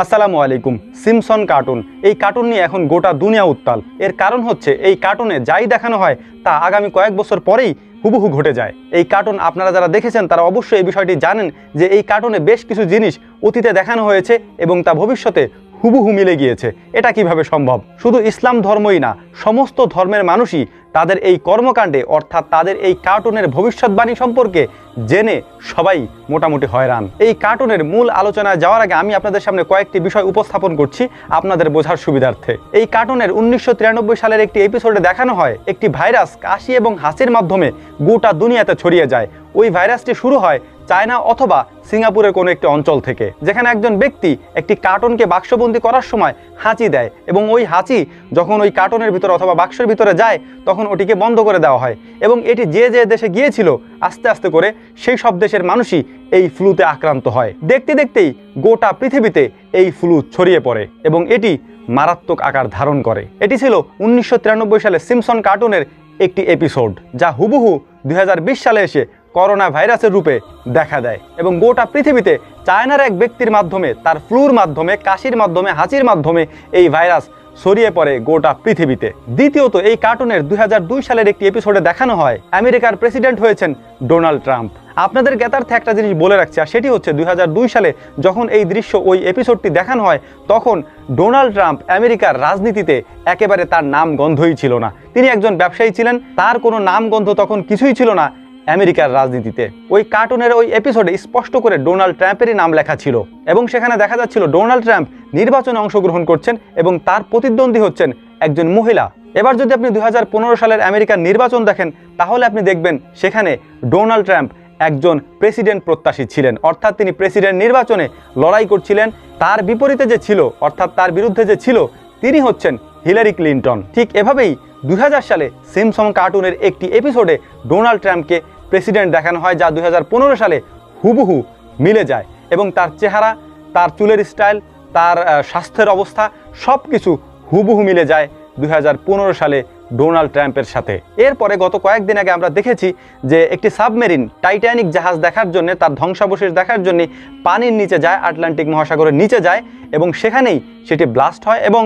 আসসালামু আলাইকুম। Simpson cartoon, এই কার্টুন নিয়ে এখন গোটা দুনিয়া উত্তাল। এর কারণ হচ্ছে এই কার্টুনে যাই দেখানো হয় তা আগামী কয়েক বছর পরেই হুবহু ঘটে যায়। এই কার্টুন আপনারা যারা দেখেছেন তারা অবশ্যই এই বিষয়টি জানেন যে এই কার্টুনে বেশ কিছু জিনিস অতীতে দেখানো হয়েছে এবং তা ভবিষ্যতে হুবহু মিলে গিয়েছে। এটা কিভাবে সম্ভব? শুধু ইসলাম ধর্মই না, সমস্ত ধর্মের মানুষই তাদের এই কর্মকাণ্ডে অর্থাৎ তাদের এই কার্টুনের ভবিষ্যৎবাণী সম্পর্কে জেনে সবাই মোটামুটি হয়রান। এই কার্টুনের মূল আলোচনায় যাওয়ার আগে আমি আপনাদের সামনে কয়েকটি বিষয় উপস্থাপন করছি আপনাদের বোঝার সুবিধার্থে। এই কার্টুনের 1993 সালের একটি এপিসোডে দেখানো হয় একটি ভাইরাস কাশি এবং হাসির মাধ্যমে গোটা দুনিয়াতে ছড়িয়ে যায়। ওই ভাইরাসটি শুরু হয় চায়না অথবা সিঙ্গাপুরের কোনো একটি অঞ্চল থেকে, যেখানে একজন ব্যক্তি একটি কার্টুনকে বাক্সবন্দি করার সময় হাঁচি দেয় এবং ওই হাঁচি যখন ওই কার্টুনের ভিতরে অথবা বাক্সের ভিতরে যায় তখন ওটিকে বন্ধ করে দেওয়া হয় এবং এটি যে যে দেশে গিয়েছিল আস্তে আস্তে করে সেই সব দেশের মানুষই এই ফ্লুতে আক্রান্ত হয়। দেখতে দেখতেই গোটা পৃথিবীতে এই ফ্লু ছড়িয়ে পড়ে এবং এটি মারাত্মক আকার ধারণ করে। এটি ছিল 1993 সালে সিমসন কার্টুনের একটি এপিসোড, যা হুবহু 2020 সালে এসে করোনা ভাইরাসের রূপে দেখা দেয় এবং গোটা পৃথিবীতে চায়নার এক ব্যক্তির মাধ্যমে তার ফ্লুর মাধ্যমে, কাশির মাধ্যমে, হাঁচির মাধ্যমে এই ভাইরাস ছড়িয়ে পড়ে গোটা পৃথিবীতে। দ্বিতীয়ত, এই কার্টুনের 2002 সালের একটি এপিসোডে দেখানো হয় আমেরিকার প্রেসিডেন্ট হয়েছেন ডোনাল্ড ট্রাম্প। আপনাদের জ্ঞাতার্থে একটা জিনিস বলে রাখছি, আর সেটি হচ্ছে 2002 সালে যখন এই দৃশ্য ওই এপিসোডটি দেখানো হয় তখন ডোনাল্ড ট্রাম্প আমেরিকার রাজনীতিতে একেবারে তার নাম গন্ধই ছিল না। তিনি একজন ব্যবসায়ী ছিলেন, তার কোনো নাম গন্ধ তখন কিছুই ছিল না আমেরিকার রাজনীতিতে। ওই কার্টুনের ওই এপিসোডে স্পষ্ট করে ডোনাল্ড ট্রাম্পেরই নাম লেখা ছিল এবং সেখানে দেখা যাচ্ছিল ডোনাল্ড ট্রাম্প নির্বাচনে অংশগ্রহণ করছেন এবং তার প্রতিদ্বন্দ্বী হচ্ছেন একজন মহিলা। এবার যদি আপনি 2015 সালের আমেরিকার নির্বাচন দেখেন তাহলে আপনি দেখবেন সেখানে ডোনাল্ড ট্রাম্প একজন প্রেসিডেন্ট প্রত্যাশী ছিলেন, অর্থাৎ তিনি প্রেসিডেন্ট নির্বাচনে লড়াই করছিলেন। তার বিপরীতে যে ছিল অর্থাৎ তার বিরুদ্ধে যে ছিল তিনি হচ্ছেন হিলারি ক্লিনটন। ঠিক এভাবেই 2000 সালে সিমসন কার্টুনের একটি এপিসোডে ডোনাল্ড ট্রাম্পকে প্রেসিডেন্ট দেখানো হয়, যা 2015 সালে হুবহু মিলে যায় এবং তার চেহারা, তার চুলের স্টাইল, তার স্বাস্থ্যের অবস্থা সব কিছু হুবহু মিলে যায় 2015 সালে ডোনাল্ড ট্রাম্পের সাথে। এরপরে গত কয়েকদিন আগে আমরা দেখেছি যে একটি সাবমেরিন টাইটানিক জাহাজ দেখার জন্য, তার ধ্বংসাবশেষ দেখার জন্য পানির নিচে যায়, আটলান্টিক মহাসাগরের নিচে যায় এবং সেখানেই সেটি ব্লাস্ট হয় এবং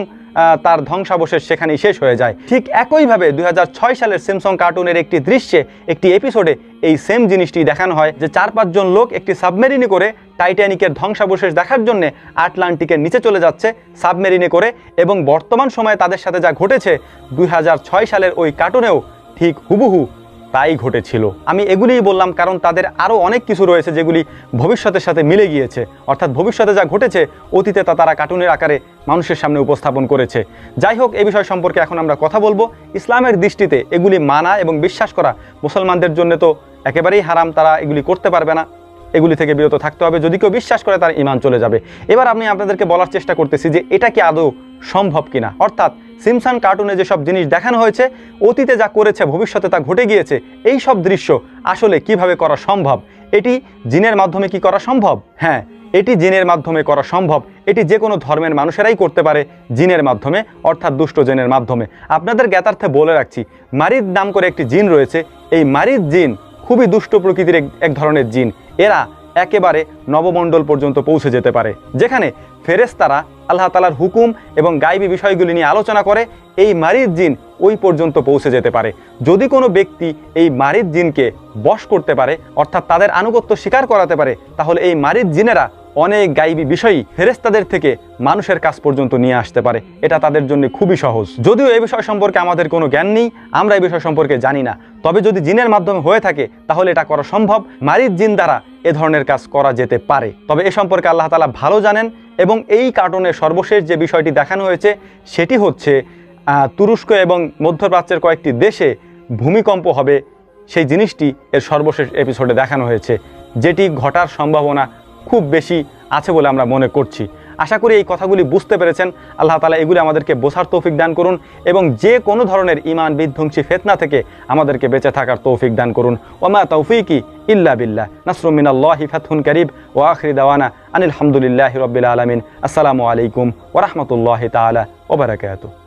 তার ধ্বংসাবশেষ সেখানেই শেষ হয়ে যায়। ঠিক একইভাবে 2006 সালের সিমসন কার্টুনের একটি দৃশ্যে, একটি এপিসোডে এই সেম জিনিসটি দেখানো হয় যে 4-5 জন লোক একটি সাবমেরিনে করে টাইটানিকের ধ্বংসাবশেষ দেখার জন্য আটলান্টিকের নিচে চলে যাচ্ছে সাবমেরিনে করে এবং বর্তমান সময়ে তাদের সাথে যা ঘটেছে 2006 সালের ওই কার্টুনেও ঠিক হুবহু তাই ঘটেছিল। আমি এগুলিই বললাম কারণ তাদের আরও অনেক কিছু রয়েছে যেগুলি ভবিষ্যতের সাথে মিলে গিয়েছে, অর্থাৎ ভবিষ্যতে যা ঘটেছে অতীতে তা তারা কার্টুনের আকারে মানুষের সামনে উপস্থাপন করেছে। যাই হোক, এই বিষয় সম্পর্কে এখন আমরা কথা বলবো। ইসলামের দৃষ্টিতে এগুলি মানা এবং বিশ্বাস করা মুসলমানদের জন্য তো একেবারেই হারাম, তারা এগুলি করতে পারবে না, এগুলি থেকে বিরত থাকতে হবে। যদি কেউ বিশ্বাস করে তার ঈমান চলে যাবে। এবার আমি আপনাদেরকে বলার চেষ্টা করতেছি যে এটা কি আদৌ সম্ভব কিনা, অর্থাৎ সিমসন কার্টুনে যেসব জিনিস দেখানো হয়েছে অতীতে যা করেছে ভবিষ্যতে তা ঘটে গিয়েছে, এই সব দৃশ্য আসলে কিভাবে করা সম্ভব? এটি জিনের মাধ্যমে কি করা সম্ভব? হ্যাঁ, এটি জিনের মাধ্যমে করা সম্ভব। এটি যে কোনো ধর্মের মানুষেরাই করতে পারে জিনের মাধ্যমে, অর্থাৎ দুষ্ট জিনের মাধ্যমে। আপনাদের জ্ঞাতার্থে বলে রাখছি, মারিদ নাম করে একটি জিন রয়েছে। এই মারিদ জিন খুবই দুষ্ট প্রকৃতির এক ধরনের জিন। এরা একেবারে নবমণ্ডল পর্যন্ত পৌঁছে যেতে পারে, যেখানে ফেরেশতারা আল্লাহ তাআলার হুকুম এবং গায়বী বিষয়গুলি নিয়ে আলোচনা করে। এই মারিদ জিন ওই পর্যন্ত পৌঁছে যেতে পারে। যদি কোনো ব্যক্তি এই মারিদ জিনকে বশ করতে পারে, অর্থাৎ তাদের আনুগত্য স্বীকার করাতে পারে, তাহলে এই মারিদ জিনেরা অনেক গায়বী বিষয়ই ফেরেশতাদের থেকে মানুষের কাছ পর্যন্ত নিয়ে আসতে পারে। এটা তাদের জন্য খুবই সহজ। যদিও এই বিষয় সম্পর্কে আমাদের কোনো জ্ঞান নেই, আমরা এই বিষয় সম্পর্কে জানি না, তবে যদি জিনের মাধ্যমে হয়ে থাকে তাহলে এটা করা সম্ভব। মারিদ জিন দ্বারা এ ধরনের কাজ করা যেতে পারে, তবে এ সম্পর্কে আল্লাহ তাআলা ভালো জানেন। এবং এই কার্টুনের সর্বশেষ যে বিষয়টি দেখানো হয়েছে সেটি হচ্ছে তুরস্ক এবং মধ্যপ্রাচ্যের কয়েকটি দেশে ভূমিকম্প হবে, সেই জিনিসটি এর সর্বশেষ এপিসোডে দেখানো হয়েছে, যেটি ঘটার সম্ভাবনা খুব বেশি আছে বলে আমরা মনে করছি। আশা করি এই কথাগুলি বুঝতে পেরেছেন। আল্লাহ তাআলা এগুলি আমাদেরকে বোঝার তৌফিক দান করুন এবং যে কোনো ধরনের ঈমান বিধ্বংসী ফিতনা থেকে আমাদেরকে বেঁচে থাকার তৌফিক দান করুন। ওয়া তাওফীকি ইল্লা বিল্লাহ। নাসরুম মিনাল্লাহি ফাতহুন কারীব ওয়া আখিরু দাওয়ানা আনিল হামদুলিল্লাহি রাব্বিল আলামিন। আসসালামু আলাইকুম ওয়া রাহমাতুল্লাহি তাআলা ওয়া বারাকাতুহু।